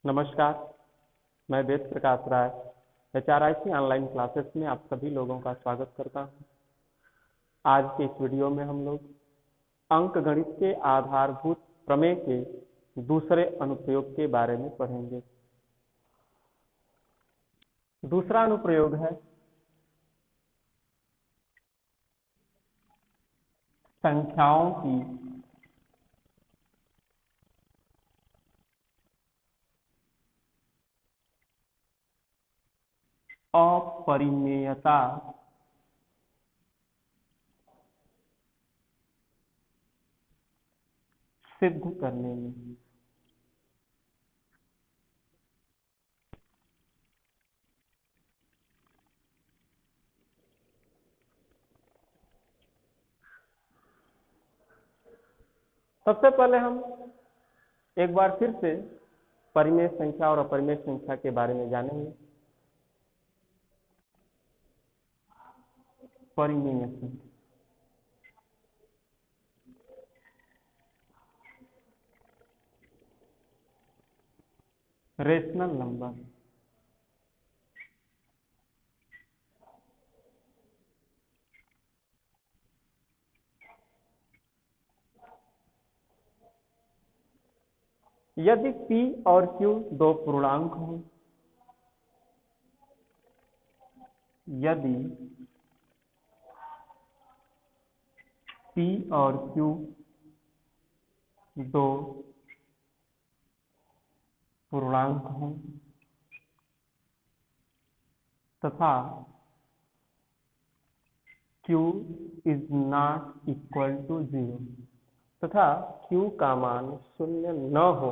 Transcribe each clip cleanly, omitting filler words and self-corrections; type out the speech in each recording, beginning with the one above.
नमस्कार, मैं Ved Prakash Rai HRIC online classes में आप सभी लोगों का स्वागत करता हूं। आज के इस वीडियो में हम लोग अंकगणित के आधारभूत प्रमेय के दूसरे अनुप्रयोग के बारे में पढ़ेंगे। दूसरा अनुप्रयोग है संख्याओं की अपरिमेयता सिद्ध करने में। सबसे पहले हम एक बार फिर से परिमेय संख्या और अपरिमेय संख्या के बारे में जानेंगे। परिमेय संख्या रेशनल नंबर यदि P और Q दो पूर्णांक हों, यदि P और Q दो पूर्णांक हों तथा Q is not equal to 0 तथा Q का मान 0 न हो,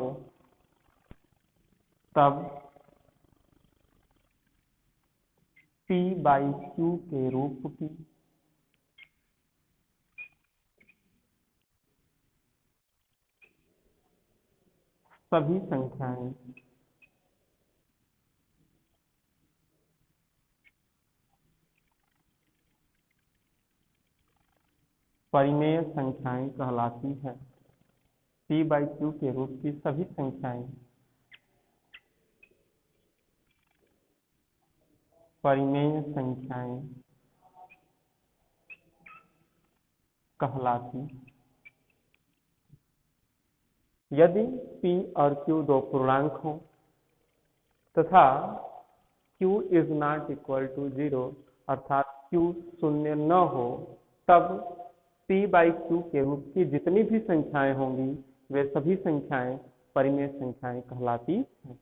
तब P/Q के रूप की सभी संख्याएं परिमेय संख्याएं कहलाती है। P/Q के रूप की सभी संख्याएं परिमेय संख्याएं कहलाती। यदि P और Q दो पूर्णांक हों तथा Q is not equal to 0 अर्थात Q 0 न हो, तब P/Q के रूप की जितनी भी संख्याएं होंगी वे सभी संख्याएं परिमेय संख्याएं कहलाती हैं।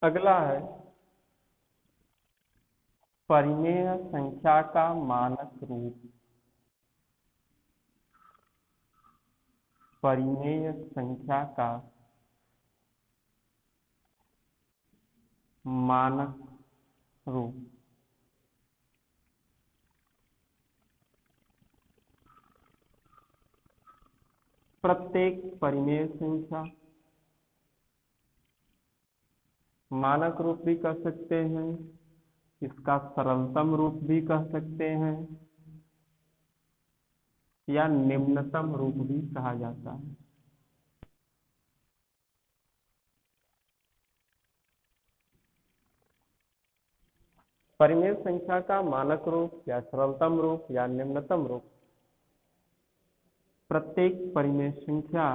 अगला है परिमेय संख्या का मानक रूप। परिमेय संख्या का मानक रूप प्रत्येक परिमेय संख्या मानक रूप भी कह सकते हैं, इसका सरलतम रूप भी कह सकते हैं या निम्नतम रूप भी कहा जाता है। परिमेय संख्या का मानक रूप या सरलतम रूप या निम्नतम रूप प्रत्येक परिमेय संख्या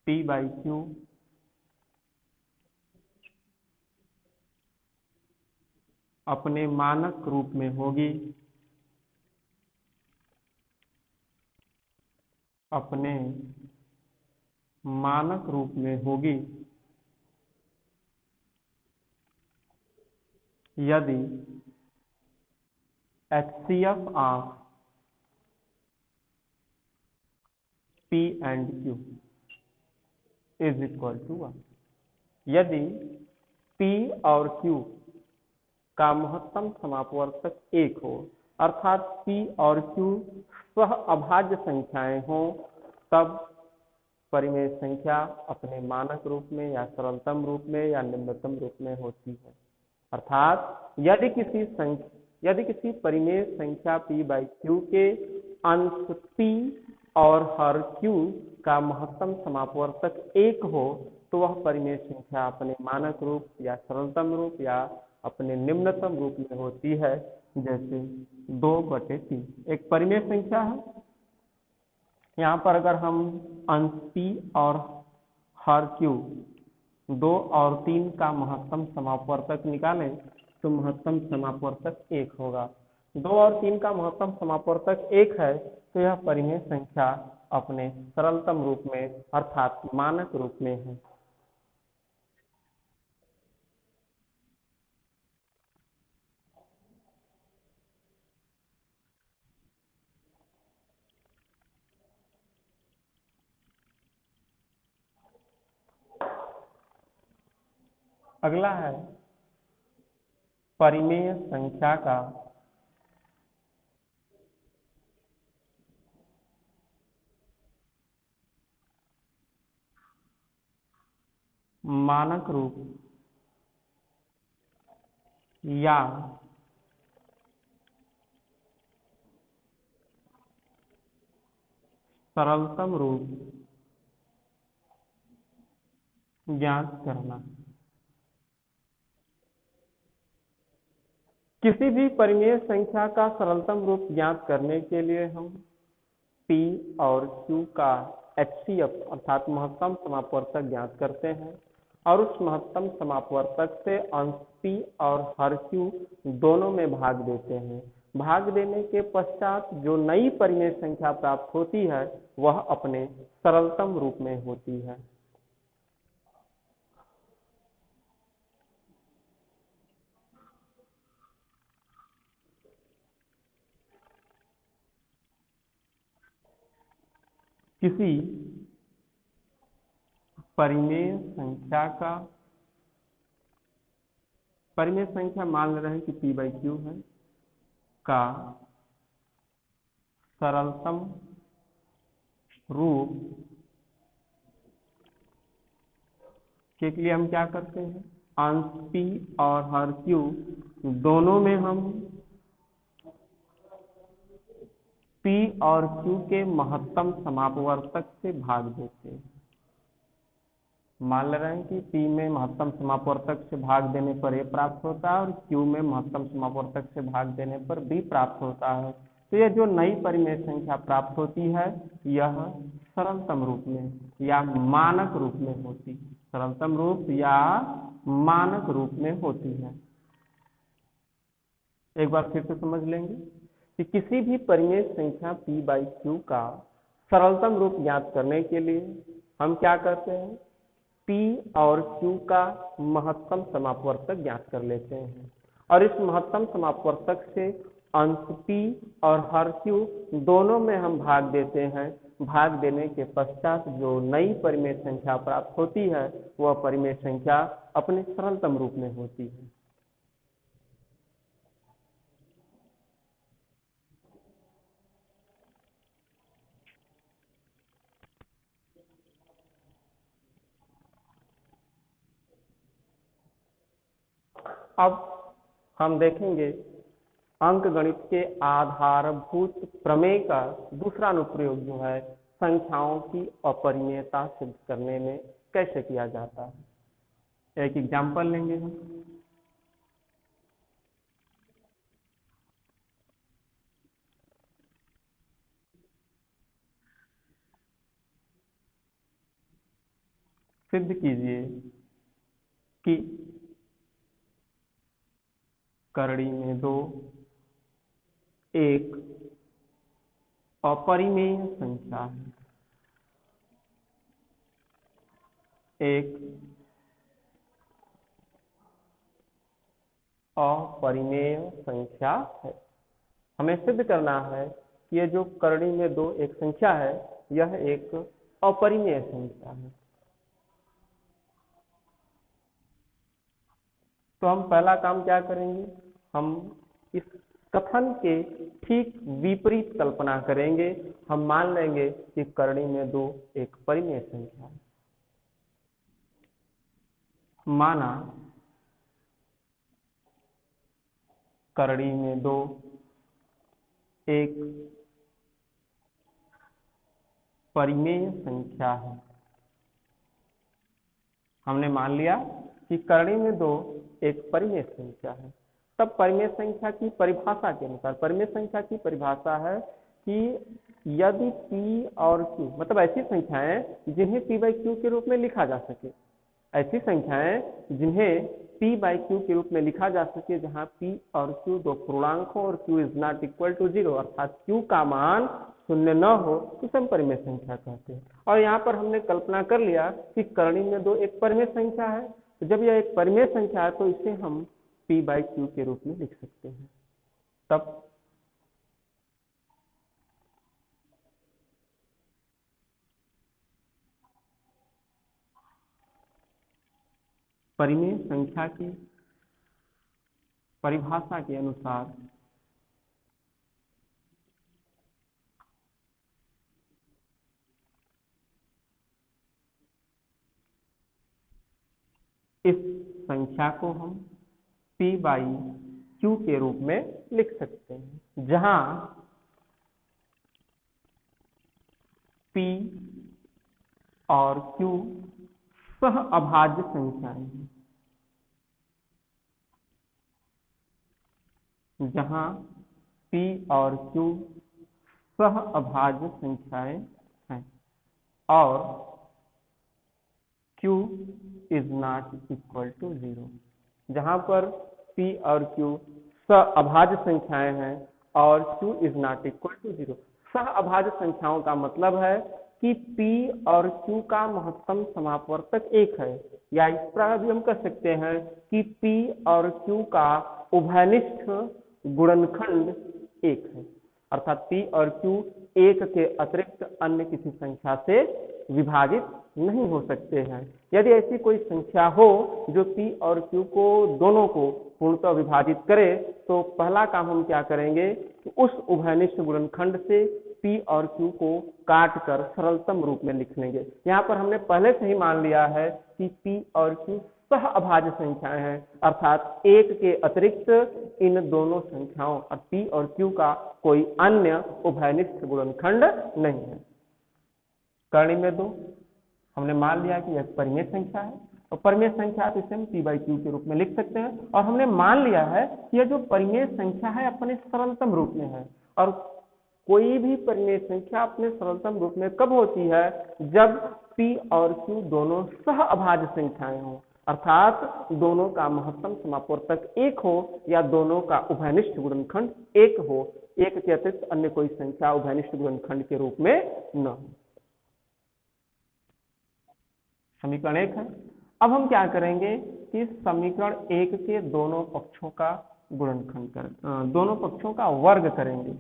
P/Q अपने मानक रूप में होगी, अपने मानक रूप में होगी यदि HCF of P and Q is equal to 1। यदि P और Q का महत्तम समापवर्तक 1 हो, अर्थात P और Q सह अभाज्य संख्याएं हों, तब परिमेय संख्या अपने मानक रूप में या सरलतम रूप में या निम्नतम रूप में होती है। अर्थात यदि किसी परिमेय संख्या p बाई q के अंश p और हर q का महत्तम समापवर्तक 1 हो तो वह परिमेय संख्या अपने मानक रूप या सरलतम रूप या अपने निम्नतम रूप में होती है, जैसे 2/3 एक परिमेय संख्या है। यहाँ पर अगर हम अंश p और हर q 2 और 3 का महत्तम समापवर्तक निकालें तो महत्तम समापवर्तक 1 होगा। 2 और 3 का महत्तम समापवर्तक 1 है तो यह परिमेय संख्या अपने सरलतम रूप में अर्थात मानक रूप में है। अगला है परिमेय संख्या का मानक रूप या सरलतम रूप ज्ञात करना। किसी भी परिमेय संख्या का सरलतम रूप ज्ञात करने के लिए हम p और q का HCF अर्थात महत्तम समापवर्तक ज्ञात करते हैं और उस महत्तम समापवर्तक से अंश p और हर q दोनों में भाग देते हैं। भाग देने के पश्चात जो नई परिमेय संख्या प्राप्त होती है वह अपने सरलतम रूप में होती है। किसी परिमेय संख्या मान रहे हैं कि p बाई q है का सरलतम रूप के लिए हम क्या करते हैं, अंश p और हर q दोनों में हम p और q के महत्तम समापवर्तक से भाग देते हैं। मान ले रहे हैं कि p में महत्तम समापवर्तक से भाग देने पर a प्राप्त होता है और q में महत्तम समापवर्तक से भाग देने पर b प्राप्त होता है। तो यह जो नई परिमेय संख्या प्राप्त होती है यह सरलतम रूप में या मानक रूप में होती है। सरलतम रूप या मानक रूप में होती है। एक बार फिर से समझ लेंगे कि किसी भी परिमेय संख्या p बाई q का सरलतम रूप ज्ञात करने के लिए हम क्या करते हैं, p और q का महत्तम समापवर्तक ज्ञात कर लेते हैं और इस महत्तम समापवर्तक से अंश p और हर q दोनों में हम भाग देते हैं। भाग देने के पश्चात जो नई परिमेय संख्या प्राप्त होती है वह परिमेय संख्या अपने सरलतम रूप में होती है। अब हम देखेंगे अंकगणित के आधारभूत प्रमेय का दूसरा अनुप्रयोग जो है संख्याओं की अपरिमेयता सिद्ध करने में कैसे किया जाता है। एक एग्जाम्पल लेंगे हम। सिद्ध कीजिए कि करड़ी में 2 एक अपरिमेय संख्या है। एक अपरिमेय संख्या है। हमें सिद्ध करना है कि ये जो करड़ी में 2 एक संख्या है यह एक अपरिमेय संख्या है। तो हम पहला काम क्या करेंगे, हम इस कथन के ठीक विपरीत कल्पना करेंगे। हम मान लेंगे कि करड़ी में 2 एक परिमेय संख्या है। माना करड़ी में 2 एक परिमेय संख्या है। हमने मान लिया कि करड़ी में 2 एक परिमेय संख्या है। तब परिमेय संख्या की परिभाषा के अनुसार, परिमेय संख्या की परिभाषा है कि यदि p और q मतलब ऐसी संख्याएं जिन्हें p बाई क्यू के रूप में लिखा जा सके, ऐसी संख्याएं जिन्हें p बाई क्यू के रूप में लिखा जा सके, जहां p और q दो पूर्णांक हो और q is not equal to 0 अर्थात q का मान शून्य न हो, तो हम परिमेय संख्या कहते हैं। और यहाँ पर हमने कल्पना कर लिया कि करणी में 2 एक परिमेय संख्या है। तो जब यह एक परिमेय संख्या है तो इसे हम p बाई क्यू के रूप में लिख सकते हैं। तब परिमेय संख्या की परिभाषा के अनुसार इस संख्या को हम p बाई क्यू के रूप में लिख सकते हैं, जहां p और q सह अभाज्य संख्याएं हैं, जहां p और q सह अभाज्य संख्याएं हैं और q is not equal to 0। जहां पर p और q सह अभाज्य संख्याएं हैं और q is not equal to 0। सह अभाज्य संख्याओं का मतलब है कि p और q का महत्तम समापवर्तक 1 है, या इस प्रकार भी हम कह सकते हैं कि p और q का उभयनिष्ठ गुणनखंड 1 है, अर्थात p और q 1 के अतिरिक्त अन्य किसी संख्या से विभाजित नहीं हो सकते हैं। यदि ऐसी कोई संख्या हो जो p और q को दोनों को पूर्णतः विभाजित करे, तो पहला काम हम क्या करेंगे कि उस उभयनिष्ठ गुणनखंड से p और q को काट कर सरलतम रूप में लिख लेंगे। यहाँ पर हमने पहले से ही मान लिया है कि p और q सह अभाज्य संख्याएं हैं, अर्थात 1 के अतिरिक्त इन दोनों संख्याओं और p और q का कोई अन्य उभयनिष्ठ गुणनखंड नहीं है। करणी में 2 हमने मान लिया कि यह परिमेय संख्या है और परिमेय संख्या तो इसे हम p बाई क्यू के रूप में लिख सकते हैं। और हमने मान लिया है कि यह जो परिमेय संख्या है अपने सरलतम रूप में है, और कोई भी परिमेय संख्या अपने सरलतम रूप में कब होती है, जब p और q दोनों सह अभाज्य संख्याएं हों, अर्थात दोनों का महत्तम समापवर्तक 1 हो या दोनों का उभयनिष्ठ गुणनखंड 1 हो, 1 के अतिरिक्त अन्य कोई संख्या उभयनिष्ठ गुणनखंड के रूप में न हो। समीकरण 1 है। अब हम क्या करेंगे कि समीकरण 1 के दोनों पक्षों का गुणनखंड दोनों पक्षों का वर्ग करेंगे।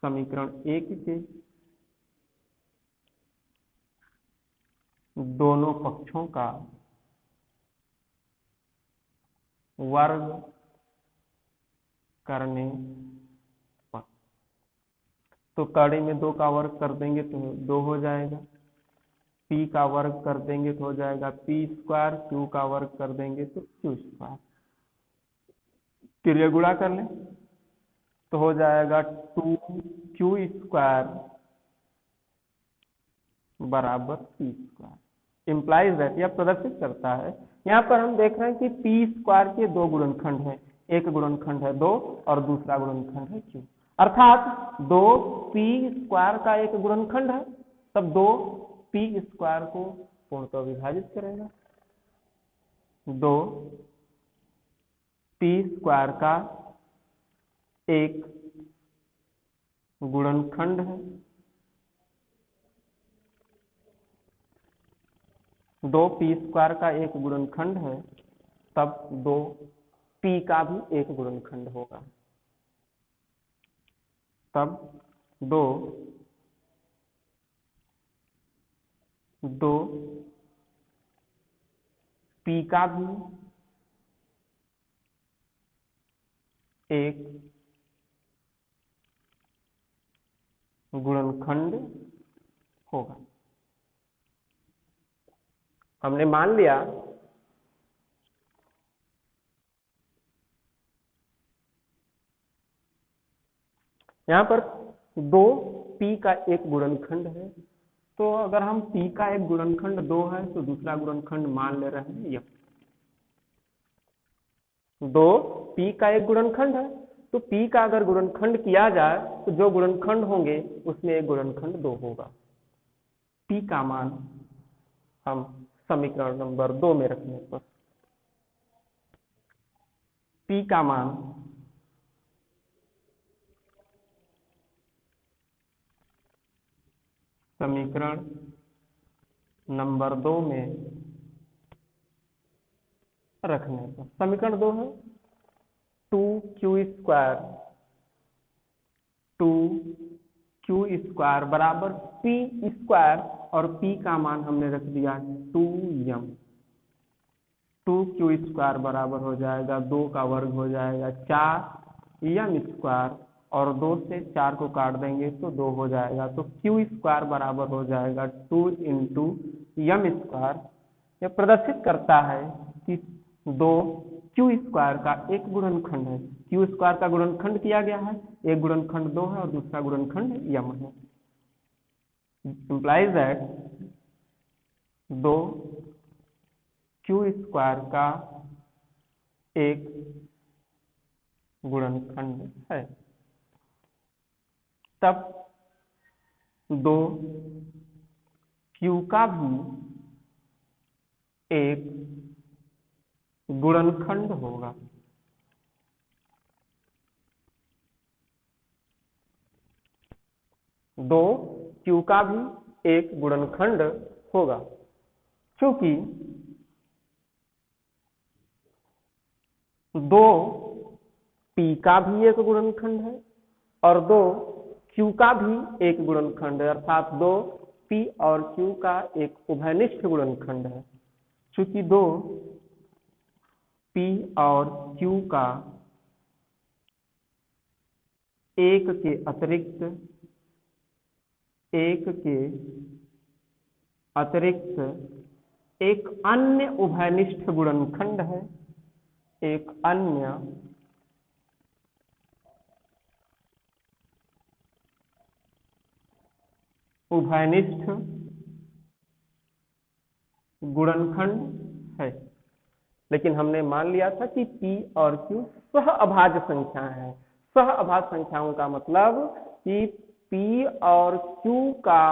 समीकरण 1 के दोनों पक्षों का वर्ग करने पर, तो करड़ी में 2 का वर्ग कर देंगे तो 2 हो जाएगा, p का वर्ग कर देंगे तो हो जाएगा p स्क्वायर, q का वर्ग कर देंगे तो q स्क्वायर। तिर्य गुणा कर लें तो हो जाएगा 2q स्क्वायर बराबर p स्क्वायर। इम्प्लाइज रहती है, प्रदर्शित करता है। यहाँ पर हम देख रहे हैं कि p स्क्वायर के 2 गुणनखंड हैं, एक गुणनखंड है 2 और दूसरा गुणनखंड है q, अर्थात 2p स्क्वायर का एक गुणनखंड है, तब 2p स्क्वायर को पूर्णतः विभाजित करेगा। 2p स्क्वायर का एक गुणनखंड है, 2p स्क्वायर का एक गुणनखंड है, तब 2p का भी एक गुणनखंड होगा। तब 2p का भी एक गुणनखंड होगा। हमने मान लिया यहाँ पर 2p का एक गुणनखंड है, तो अगर हम p का एक गुणनखंड 2 है तो दूसरा गुणनखंड मान ले रहे हैं यह 2p का एक गुणनखंड है, तो p का अगर गुणनखंड किया जाए तो जो गुणनखंड होंगे उसमें एक गुणनखंड 2 होगा। p का मान हम समीकरण नंबर 2 में रखने पर p का मान समीकरण नंबर 2 में रखने पर समीकरण 2 है 2q² बराबर p² और p का मान हमने रख दिया 2m। 2q² बराबर हो जाएगा 2 का वर्ग हो जाएगा 4m² और 2 से 4 को काट देंगे तो 2 हो जाएगा, तो q² बराबर हो जाएगा 2 × m²। यह प्रदर्शित करता है कि 2 q² का एक गुणनखंड है, q² का गुणनखंड किया गया है, एक गुणनखंड 2 है और दूसरा गुणनखंड m है। implies that 2 q² का एक गुणनखंड है, तब 2 q का भी एक गुणनखंड होगा। दो q का भी एक गुणनखंड होगा, क्योंकि 2 p का भी एक गुणनखंड है और 2 q का भी एक गुणनखंड है, अर्थात 2 p और q का एक उभयनिष्ठ गुणनखंड है। चूंकि 2 p और q का एक के अतिरिक्त एक अन्य उभयनिष्ठ गुणनखंड है, एक अन्य उभयनिष्ठ गुणनखंड है। लेकिन हमने मान लिया था कि p और q सह अभाज्य संख्याएं हैं। सह अभाज्य संख्याओं का मतलब कि p और q का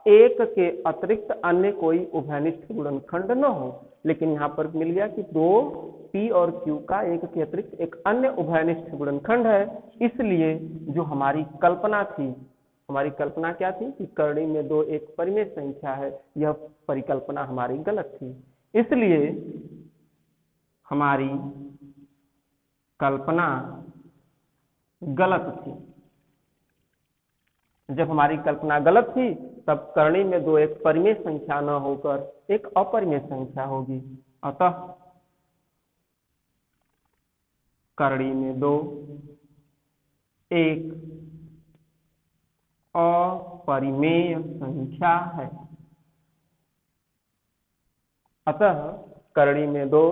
एक के अतिरिक्त अन्य कोई उभयनिष्ठ गुणनखंड न हो, लेकिन यहाँ पर मिल गया कि 2 p और q का एक के अतिरिक्त एक अन्य उभयनिष्ठ गुणनखंड है। इसलिए जो हमारी कल्पना थी, हमारी कल्पना क्या थी कि करणी में 2 एक परिमेय संख्या है, यह परिकल्पना हमारी गलत थी। इसलिए हमारी कल्पना गलत थी। जब हमारी कल्पना गलत थी तब करणी में 2 एक परिमेय संख्या न होकर एक अपरिमेय संख्या होगी। अतः करणी में 2 एक अपरिमेय संख्या है। अतः करणी में 2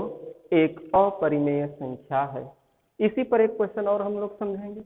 एक अपरिमेय संख्या है। इसी पर एक क्वेश्चन और हम लोग समझेंगे।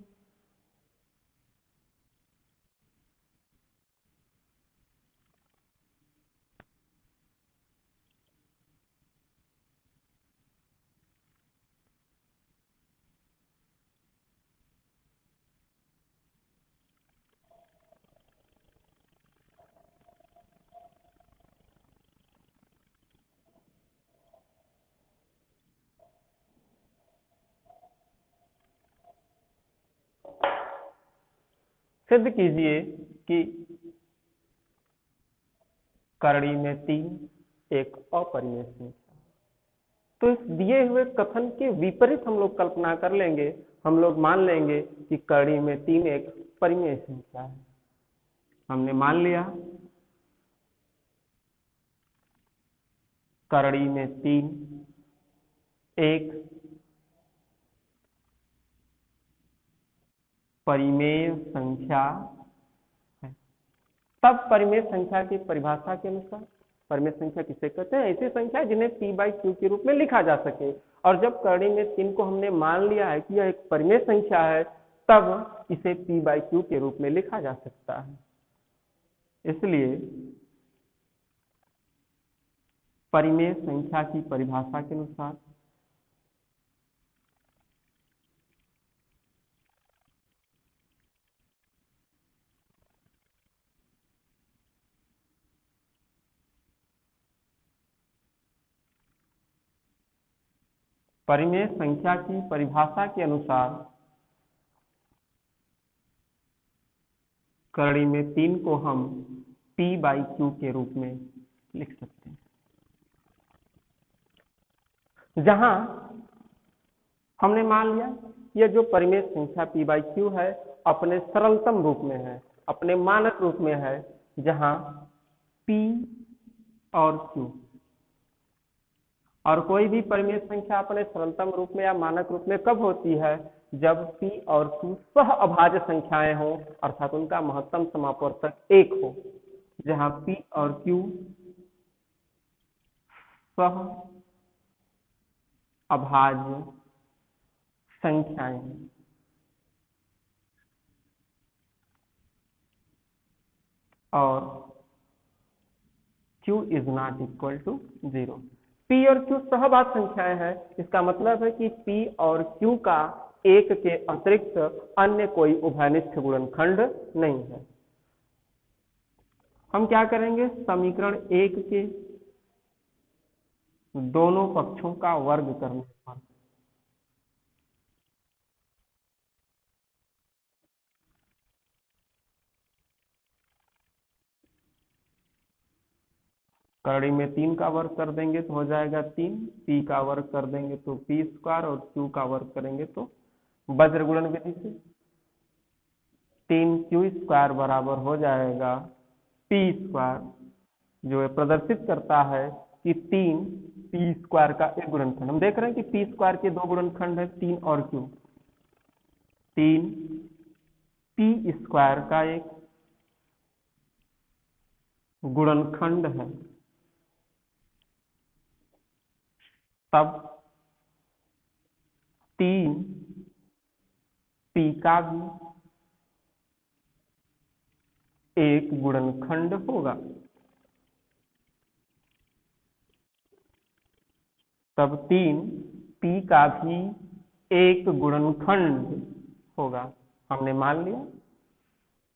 सिद्ध कीजिए कि करणी में 3 एक अपरिमेय संख्या। तो इस दिए हुए कथन के विपरीत हम लोग कल्पना कर लेंगे, हम लोग मान लेंगे कि करणी में 3 एक परिमेय संख्या है। हमने मान लिया करणी में 3 एक परिमेय संख्या है। तब परिमेय संख्या की परिभाषा के अनुसार परिमेय संख्या किसे कहते हैं? ऐसी संख्या जिन्हें p/q के रूप में लिखा जा सके। और जब करणी में 3 को हमने मान लिया है कि यह एक परिमेय संख्या है, तब इसे p/q के रूप में लिखा जा सकता है। इसलिए परिमेय संख्या की परिभाषा के अनुसार परिमेय संख्या की परिभाषा के अनुसार करड़ी में 3 को हम p/q के रूप में लिख सकते हैं, जहां हमने मान लिया यह जो परिमेय संख्या p/q है अपने सरलतम रूप में है, अपने मानक रूप में है, जहां p और q और कोई भी परिमेय संख्या अपने सरलतम रूप में या मानक रूप में कब होती है, जब p और q सह अभाज्य संख्याएं हो, अर्थात उनका महत्तम समापवर्तक 1 हो, जहां p और q सह अभाज्य संख्याएं हैं। और q is not equal to 0। p और q सहभाज्य संख्याएं हैं, इसका मतलब है कि p और q का 1 के अतिरिक्त अन्य कोई उभयनिष्ठ गुणनखंड नहीं है। हम क्या करेंगे, समीकरण 1 के दोनों पक्षों का वर्ग करने पर करड़ी में 3 का वर्ग कर देंगे तो हो जाएगा 3, p का वर्ग कर देंगे तो p² और q का वर्ग करेंगे तो वज्र गुणन विधि से 3q² बराबर हो जाएगा p², जो है प्रदर्शित करता है कि 3 p² का एक गुणनखंड। हम देख रहे हैं कि p² के 2 गुणनखंड है, 3 और q। 3 p² का एक गुणनखंड है, तब 3 p का भी एक गुणनखंड होगा, तब 3 p का भी एक गुणनखंड होगा। हमने मान लिया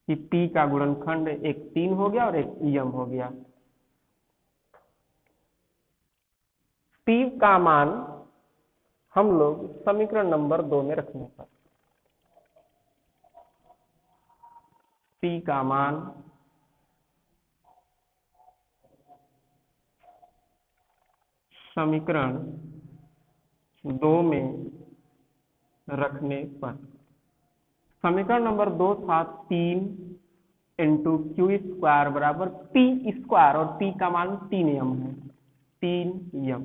कि p का गुणनखंड एक 3 हो गया और एक m हो गया। p का मान हम लोग समीकरण नंबर 2 में रखने पर p का मान समीकरण 2 में रखने पर समीकरण नंबर 2 था 3 इंटू q² बराबर p² और p का मान 3m है, 3m।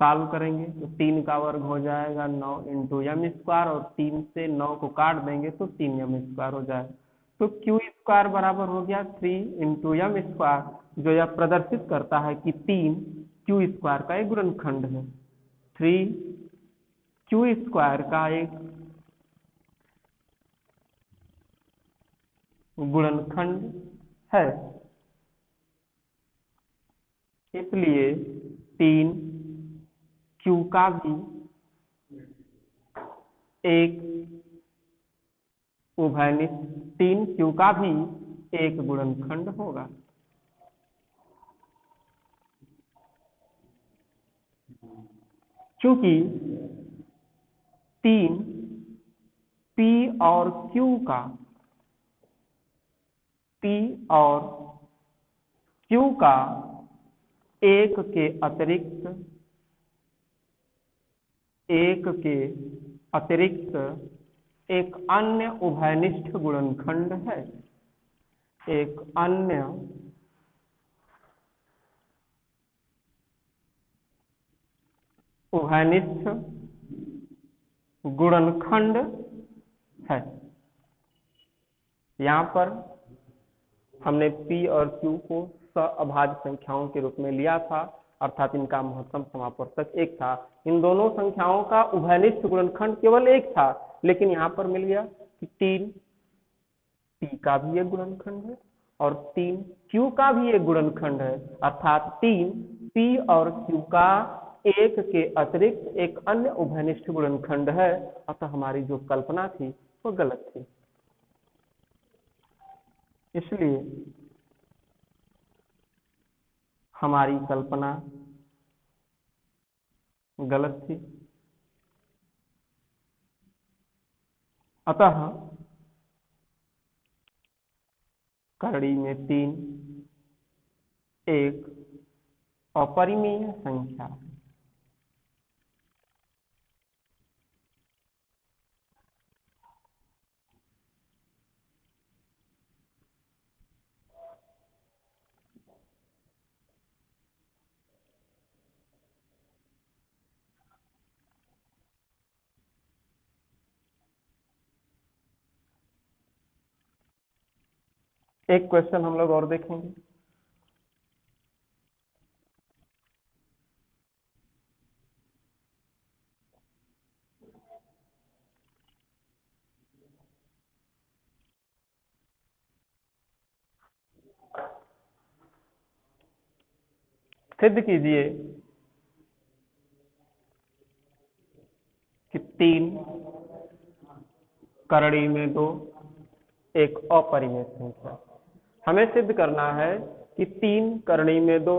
सॉल्व करेंगे तो 3 का वर्ग हो जाएगा 9 इंटू m² और 3 से 9 को काट देंगे तो 3m² हो जाएगा। तो q² बराबर हो गया 3 इंटू m², जो यह प्रदर्शित करता है कि 3 q² का एक गुणनखंड है, 3 q² का एक गुणनखंड है। इसलिए 3 q का भी एक उभयनिष्ठ 3 q का भी एक गुणनखंड होगा। क्योंकि 3 p और q का एक के अतिरिक्त एक अन्य उभयनिष्ठ गुणनखंड है, एक अन्य उभयनिष्ठ गुणनखंड है। यहाँ पर हमने p और q को सहअभाज्य संख्याओं के रूप में लिया था, अर्थात इनका महत्तम समापवर्तक 1 था। इन दोनों संख्याओं का उभयनिष्ठ गुणनखंड केवल 1 था, लेकिन यहाँ पर मिल गया कि 3 p का भी एक गुणनखंड है और 3 q का भी एक गुणनखंड है, अर्थात 3 p और q का एक के अतिरिक्त एक अन्य उभयनिष्ठ गुणनखंड है। अतः हमारी जो कल्पना थी वो गलत थी, इसलिए हमारी कल्पना गलत थी। अतः करड़ी में 3 एक अपरिमेय संख्या है। एक क्वेश्चन हम लोग और देखेंगे। सिद्ध कीजिए कि 3 करड़ी में 2 एक अपरिमेय संख्या। हमें सिद्ध करना है कि 3 करड़ी में 2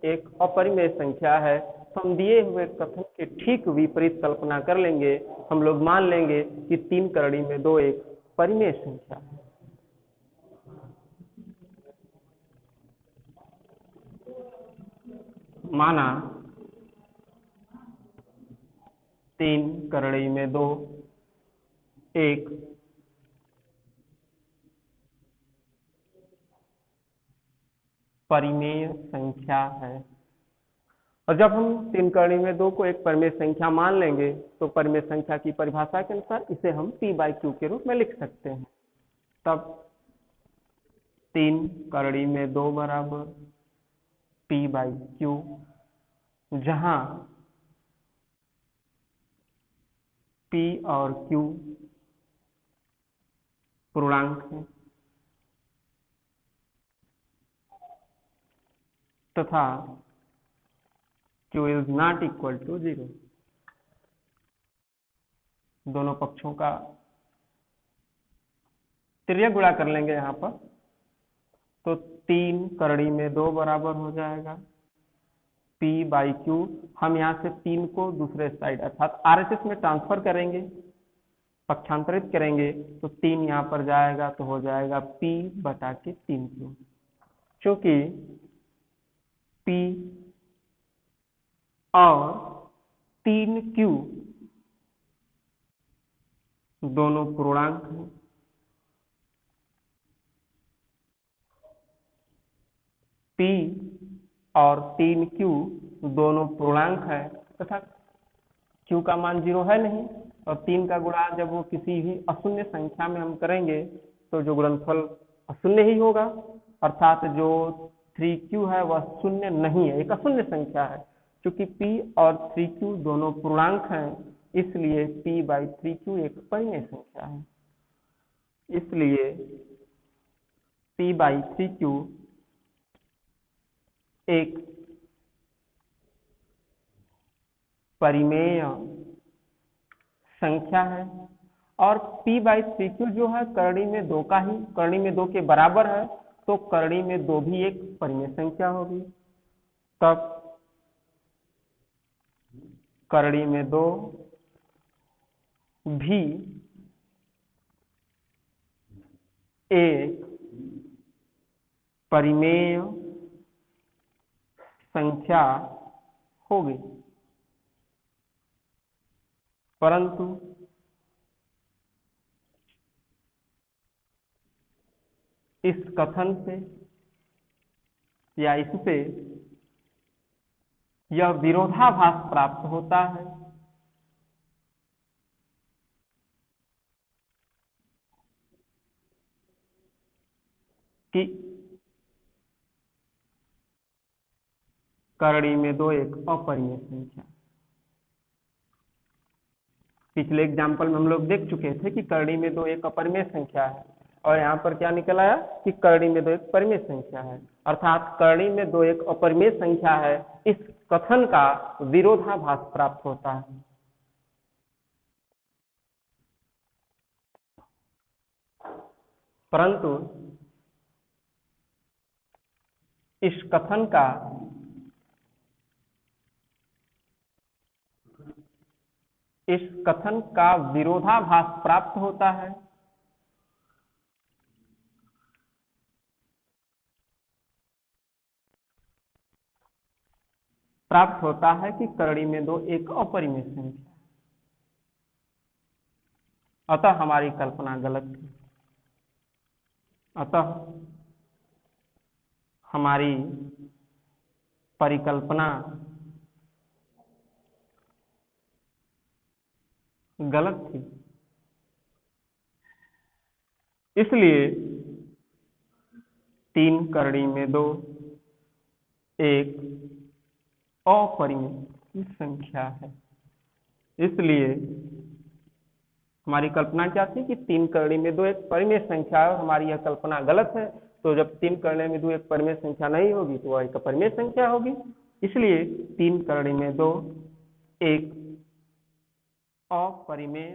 एक अपरिमेय संख्या है, तो हम दिए हुए कथन के ठीक विपरीत कल्पना कर लेंगे। हम लोग मान लेंगे कि 3 करड़ी में 2 एक परिमेय संख्या है। माना 3 करड़ी में 2 एक परिमेय संख्या है, और जब हम 3 करड़ी में 2 को एक परिमेय संख्या मान लेंगे तो परिमेय संख्या की परिभाषा के अनुसार इसे हम p/q के रूप में लिख सकते हैं। तब 3 करड़ी में 2 बराबर p/q, जहां p और q पूर्णांक है तथा q is not equal to 0। दोनों पक्षों का तिर्यक गुणा कर लेंगे यहाँ पर, तो 3 करड़ी में 2 बराबर हो जाएगा p/q। हम यहाँ से 3 को दूसरे साइड अर्थात RHS में ट्रांसफर करेंगे, पक्षांतरित करेंगे, तो 3 यहाँ पर जाएगा तो हो जाएगा p/3q। क्योंकि p और 3q दोनों पूर्णांक हैं, p और 3q दोनों पूर्णांक है तथा q का मान 0 है नहीं, और 3 का गुणा जब वो किसी भी अशून्य संख्या में हम करेंगे तो जो गुणनफल अशून्य ही होगा, अर्थात जो 3q है वह शून्य नहीं है, एक अशून्य संख्या है। क्योंकि p और 3q दोनों पूर्णांक हैं, इसलिए p/3q एक परिमेय संख्या है। इसलिए p/3q एक परिमेय संख्या है, और p/3q जो है करड़ी में 2 का ही करड़ी में 2 के बराबर है, तो करड़ी में 2 भी एक परिमेय संख्या होगी। तब करड़ी में 2 भी एक परिमेय संख्या होगी। परंतु इस कथन से या इससे यह विरोधाभास प्राप्त होता है कि करड़ी में 2 एक अपरिमेय संख्या। पिछले एग्जाम्पल में हम लोग देख चुके थे कि करड़ी में 2 एक अपरिमेय संख्या है, और यहाँ पर क्या निकल आया कि करड़ी में 2 एक परिमेय संख्या है, अर्थात करड़ी में 2 एक अपरिमेय संख्या है। इस कथन का विरोधाभास प्राप्त होता है। परंतु इस कथन का विरोधाभास प्राप्त होता है। प्राप्त होता है कि करड़ी में 2 एक अपरिमेय संख्या, अतः हमारी कल्पना गलत थी। अतः हमारी परिकल्पना गलत थी। इसलिए 3 करड़ी में 2 एक अपरिमेय संख्या है। इसलिए हमारी कल्पना क्या थी कि 3 करड़ी में 2 एक परिमेय संख्या है, और हमारी यह कल्पना गलत है। तो जब 3 करड़ी में 2 एक परिमेय संख्या नहीं होगी तो वह एक अपरिमेय संख्या होगी। इसलिए 3 करड़ी में 2 एक अपरिमेय